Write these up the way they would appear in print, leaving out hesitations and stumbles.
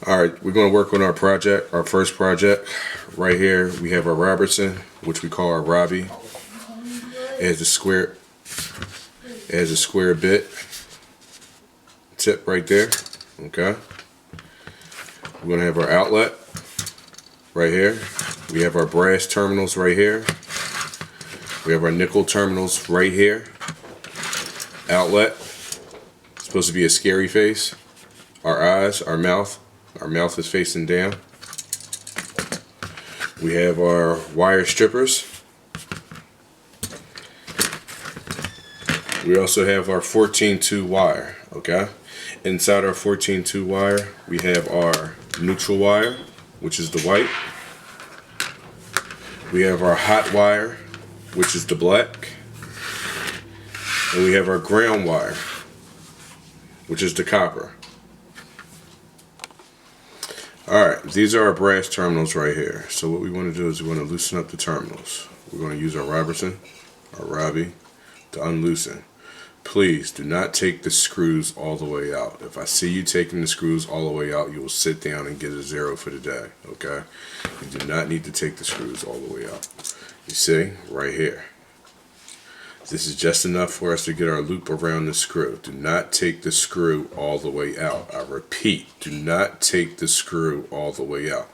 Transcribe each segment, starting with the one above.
Alright, we're going to work on our project, our first project. Right here we have our Robertson, which we call our Robbie. It has a square bit tip right there. Okay. We're going to have our outlet right here. We have our brass terminals right here. We have our nickel terminals right here. Outlet. It's supposed to be a scary face. Our eyes, our mouth. Our mouth is facing down. We have our wire strippers. We also have our 14-2 wire, okay? Inside our 14-2 wire, we have our neutral wire, which is the white. We have our hot wire, which is the black. And we have our ground wire, which is the copper. Alright, these are our brass terminals right here. So what we want to do is we want to loosen up the terminals. We're going to use our Robertson, our Robbie, to unloosen. Please do not take the screws all the way out. If I see you taking the screws all the way out, you will sit down and get a 0 for the day. Okay? You do not need to take the screws all the way out. You see? Right here. This is just enough for us to get our loop around the screw. Do not take the screw all the way out. I repeat, do not take the screw all the way out.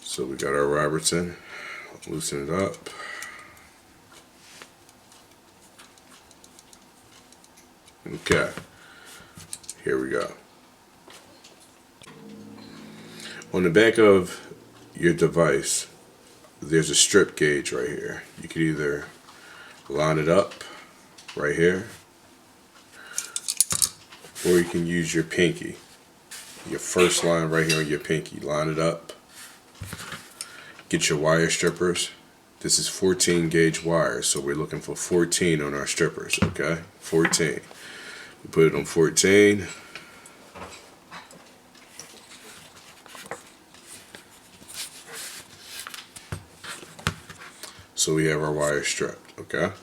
So we got our Robertson. Loosen it up. Okay. Here we go. On the back of your device, there's a strip gauge right here. You could either line it up right here, or you can use your pinky. Your first line right here on your pinky. Line it up. Get your wire strippers. This is 14 gauge wire, so we're looking for 14 on our strippers, okay? 14. We put it on 14. So we have our wire stripped, okay?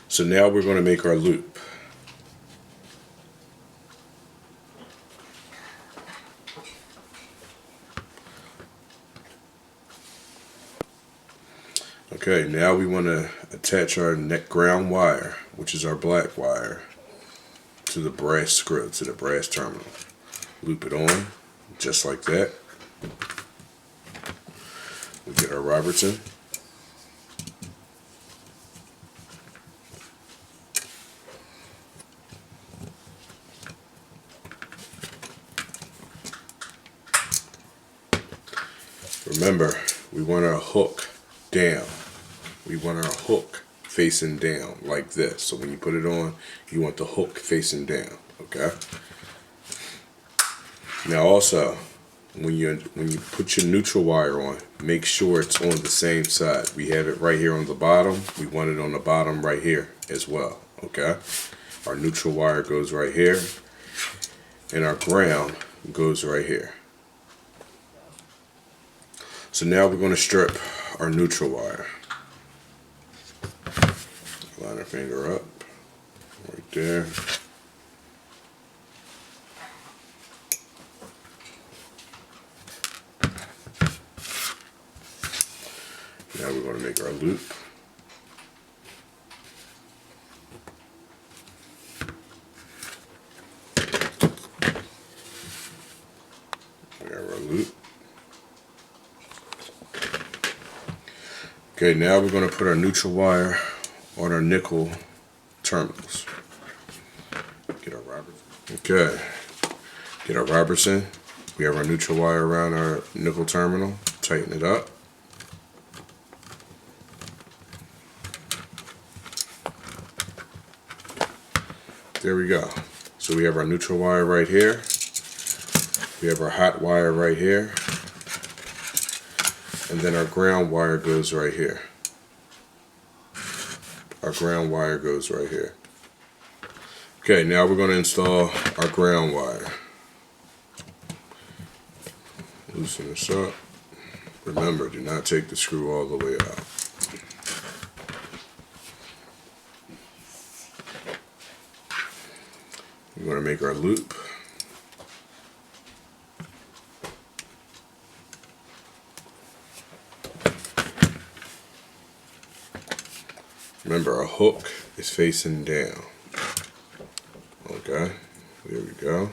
So now we're going to make our loop. Okay, now we want to attach our ground wire, which is our black wire, to the brass screw, to the brass terminal. Loop it on, just like that. We get our Robertson. Remember, we want our hook down. We want our hook facing down like this. So when you put it on, you want the hook facing down, okay? Now also, when you put your neutral wire on, make sure it's on the same side. We have it right here on the bottom. We want it on the bottom right here as well, okay? Our neutral wire goes right here, and our ground goes right here. So now we're going to strip our neutral wire. Line our finger up, right there. Now we're going to make our loop. We have our loop. Okay, now we're going to put our neutral wire on our nickel terminals. Get our Robertson. Okay, get our Robertson. We have our neutral wire around our nickel terminal. Tighten it up. There we go. So we have our neutral wire right here. We have our hot wire right here. And then our ground wire goes right here. Our ground wire goes right here. Okay, now we're going to install our ground wire. Loosen this up. Remember, do not take the screw all the way out. We're going to make our loop. Remember, our hook is facing down. Okay, there we go.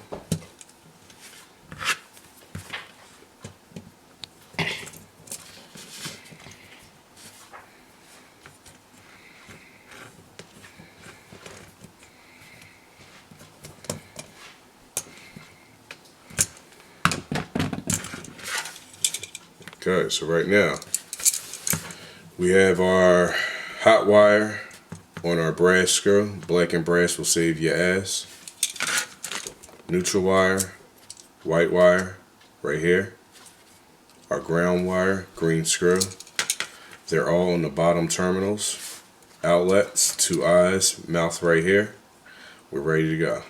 Okay, so right now we have our hot wire on our brass screw. Black and brass will save your ass. Neutral wire, white wire, right here. Our ground wire, green screw. They're all on the bottom terminals. Outlets, 2 eyes, mouth right here. We're ready to go.